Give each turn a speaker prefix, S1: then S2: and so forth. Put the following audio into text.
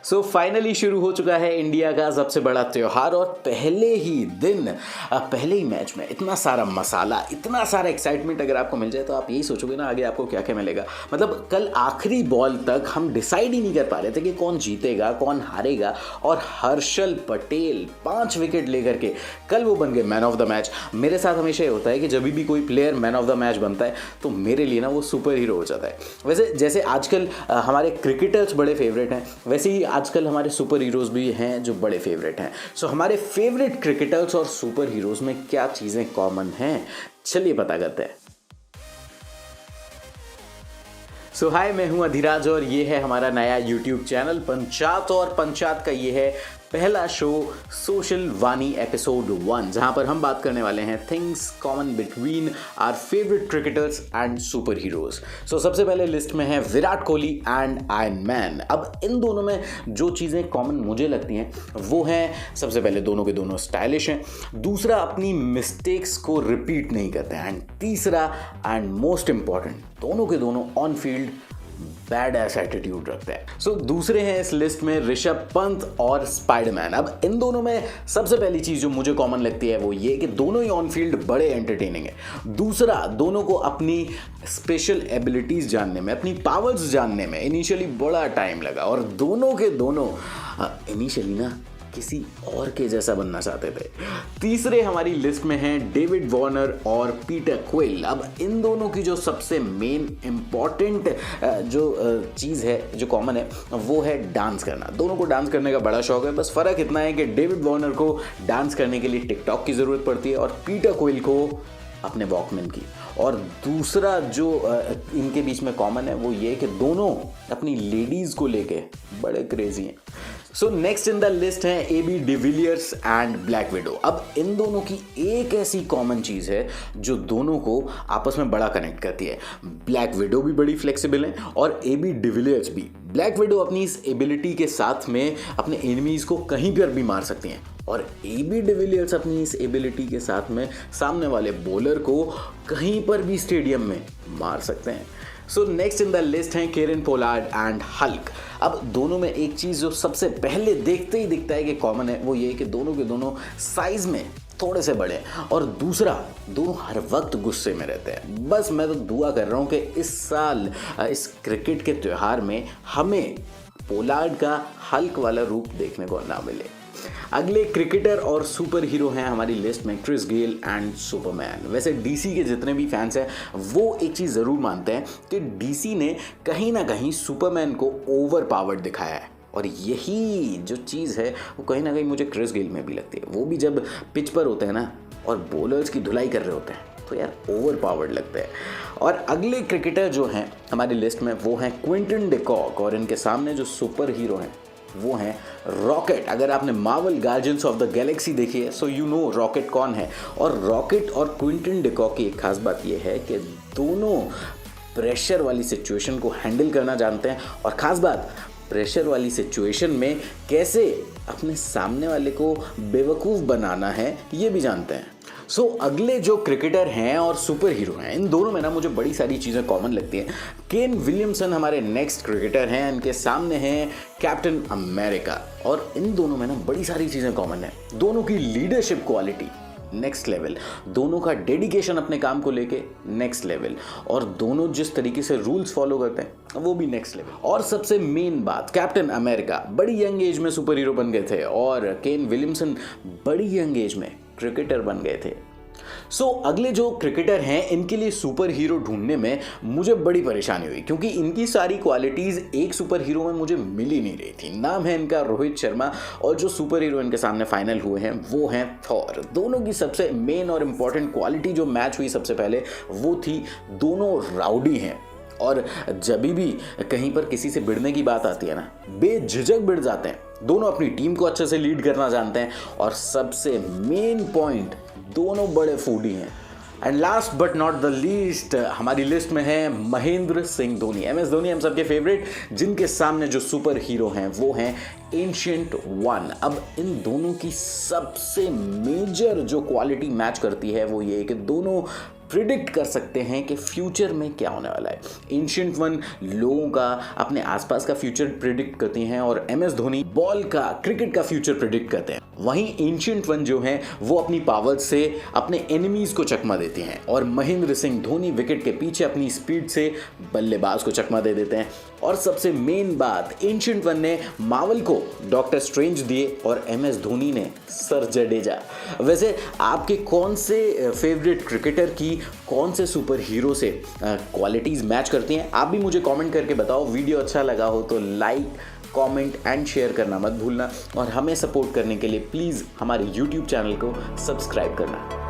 S1: So finally शुरू हो चुका है इंडिया का सबसे बड़ा त्योहार और पहले ही दिन पहले ही मैच में इतना सारा मसाला, इतना सारा एक्साइटमेंट अगर आपको मिल जाए तो आप यही सोचोगे ना आगे आपको क्या क्या मिलेगा। मतलब कल आखिरी बॉल तक हम डिसाइड ही नहीं कर पा रहे थे कि कौन जीतेगा कौन हारेगा, और हर्षल पटेल 5 विकेट लेकर के कल वो बन गए मैन ऑफ द मैच। मेरे साथ हमेशा ये होता है कि जब भी कोई player man of the match बनता है तो मेरे लिए ना वो सुपर हीरो हो जाता है। वैसे जैसे आजकल हमारे क्रिकेटर्स बड़े फेवरेट हैं, वैसे ही आजकल हमारे सुपर हीरोज़ भी हैं जो बड़े फेवरेट हैं। सो हमारे फेवरेट क्रिकेटर्स और सुपर हीरोज़ में क्या चीज़ें कॉमन हैं, चलिए पता करते हैं। सो हाय, मैं हूं अधिराज और ये है हमारा नया यूट्यूब चैनल पंचात, और पंचात का ये है पहला शो सोशल वानी एपिसोड 1, जहां पर हम बात करने वाले हैं things common between our favourite cricketers and super heroes. So सबसे पहले लिस्ट में है Virat Kohli and iron man. अब इन दोनों में जो चीज़ें कॉमन मुझे लगती हैं वो हैं, सबसे पहले दोनों के दोनों स्टाइलिश हैं, दूसरा अपनी मिस्टेक्स को रिपीट नहीं करते हैं, एंड तीसरा एंड मोस्ट इंपॉर्टेंट, दोनों के दोनों on field bad S attitude रखते हैं। सो दूसरे हैं इस लिस्ट में ऋषभ पंत और स्पाइडरमैन। अब इन दोनों में सबसे पहली चीज जो मुझे कॉमन लगती है वो ये कि दोनों ही ऑन फील्ड बड़े एंटरटेनिंग है। दूसरा, दोनों को अपनी स्पेशल एबिलिटीज जानने में, अपनी पावर्स जानने में इनिशियली बड़ा टाइम लगा, और दोनों के दोनों इनिशियली ना किसी और के जैसा बनना चाहते थे। तीसरे हमारी लिस्ट में हैं डेविड वार्नर और पीटर क्विल। अब इन दोनों की जो सबसे मेन इंपॉर्टेंट जो चीज़ है जो कॉमन है वो है डांस करना। दोनों को डांस करने का बड़ा शौक है, बस फ़र्क इतना है कि डेविड वार्नर को डांस करने के लिए टिकटॉक की ज़रूरत पड़ती है और पीटर क्विल को अपने वॉकमैन की। और दूसरा जो इनके बीच में कॉमन है वो ये कि दोनों अपनी लेडीज़ को लेके बड़े क्रेजी हैं। So next in the list है AB de Villiers and black window. अब इन दोनों की एक ऐसी कॉमन चीज़ है जो दोनों को आपस में बड़ा कनेक्ट करती है। ब्लैक विडो भी बड़ी फ्लेक्सिबल है और AB डिविलियर्स भी। ब्लैक विडो अपनी इस एबिलिटी के साथ में अपने एनिमीज़ को कहीं पर भी मार सकती हैं, और AB डिविलियर्स अपनी इस एबिलिटी के साथ में सामने वाले बॉलर को कहीं पर भी स्टेडियम में मार सकते हैं। So next in the list हैं केरन पोलार्ड एंड हल्क। अब दोनों में एक चीज़ जो सबसे पहले देखते ही दिखता है कि कॉमन है वो ये कि दोनों के दोनों साइज में थोड़े से बड़े हैं, और दूसरा, दोनों हर वक्त गुस्से में रहते हैं। बस मैं तो दुआ कर रहा हूँ कि इस साल इस क्रिकेट के त्यौहार में हमें पोलार्ड का हल्क वाला रूप देखने को ना मिले। अगले क्रिकेटर और सुपर हीरो हैं हमारी लिस्ट में क्रिस गेल एंड सुपरमैन। वैसे DC के जितने भी फैंस हैं वो एक चीज़ ज़रूर मानते हैं कि DC ने कहीं ना कहीं सुपरमैन को ओवर पावर्ड दिखाया है, और यही जो चीज़ है वो कहीं ना कहीं मुझे क्रिस गेल में भी लगती है। वो भी जब पिच पर होते हैं ना और बॉलर्स की धुलाई कर रहे होते हैं तो यार ओवर पावर्ड लगते हैं। और अगले क्रिकेटर जो हैं हमारी लिस्ट में वो हैं क्विंटन डिकॉक, और इनके सामने जो सुपर हीरो हैं वो हैं रॉकेट। अगर आपने Marvel guardians of the Galaxy देखी है सो यू नो रॉकेट कौन है। और रॉकेट और क्विंटन डिकॉक की एक खास बात ये है कि दोनों प्रेशर वाली सिचुएशन को हैंडल करना जानते हैं, और ख़ास बात प्रेशर वाली सिचुएशन में कैसे अपने सामने वाले को बेवकूफ़ बनाना है ये भी जानते हैं। सो अगले जो क्रिकेटर हैं और सुपर हीरो हैं इन दोनों में ना मुझे बड़ी सारी चीज़ें कॉमन लगती हैं। केन विलियमसन हमारे नेक्स्ट क्रिकेटर हैं, इनके सामने हैं कैप्टन अमेरिका, और इन दोनों में ना बड़ी सारी चीज़ें कॉमन हैं। दोनों की लीडरशिप क्वालिटी नेक्स्ट लेवल, दोनों का डेडिकेशन अपने काम को लेके नेक्स्ट लेवल, और दोनों जिस तरीके से रूल्स फॉलो करते हैं वो भी नेक्स्ट लेवल। और सबसे मेन बात, कैप्टन अमेरिका बड़ी यंग एज में सुपर हीरो बन गए थे, और केन विलियमसन बड़ी यंग एज में क्रिकेटर बन गए थे। सो अगले जो क्रिकेटर हैं इनके लिए सुपर हीरो ढूंढने में मुझे बड़ी परेशानी हुई, क्योंकि इनकी सारी क्वालिटीज़ एक सुपर हीरो में मुझे मिल ही नहीं रही थी। नाम है इनका रोहित शर्मा, और जो सुपर हीरो इनके सामने फाइनल हुए हैं वो हैं थॉर। दोनों की सबसे मेन और इम्पॉर्टेंट क्वालिटी जो मैच हुई सबसे पहले वो थी दोनों राउडी हैं, और जब भी कहीं पर किसी से भिड़ने की बात आती है ना बेझिझक भिड़ जाते हैं। दोनों अपनी टीम को अच्छे से लीड करना जानते हैं, और सबसे मेन पॉइंट, दोनों बड़े फूडी हैं। And last but not the least हमारी लिस्ट में है महेंद्र सिंह धोनी, MS धोनी, हम सबके फेवरेट, जिनके सामने जो सुपर हीरो हैं वो हैं एंशिएंट वन। अब इन दोनों की सबसे मेजर जो क्वालिटी मैच करती है वो ये कि दोनों प्रिडिक्ट कर सकते हैं कि फ्यूचर में क्या होने वाला है। एंशिएंट वन लोगों का अपने आसपास का फ्यूचर प्रिडिक्ट करते हैं और एमएस धोनी बॉल का, क्रिकेट का फ्यूचर प्रिडिक्ट करते हैं। वहीं एंशिएंट वन जो हैं वो अपनी पावर से अपने एनिमीज को चकमा देते हैं और महेंद्र सिंह धोनी विकेट के पीछे अपनी स्पीड से बल्लेबाज को चकमा दे देते हैं। और सबसे मेन बात, एंशिएंट वन ने मार्वल को डॉक्टर स्ट्रेंज दिए और एमएस धोनी ने सर जडेजा। वैसे आपके कौन से फेवरेट क्रिकेटर की कौन से सुपर हीरो से क्वालिटीज मैच करती हैं, आप भी मुझे कमेंट करके बताओ। वीडियो अच्छा लगा हो तो लाइक, कमेंट एंड शेयर करना मत भूलना और हमें सपोर्ट करने के लिए प्लीज़ हमारे YouTube चैनल को सब्सक्राइब करना।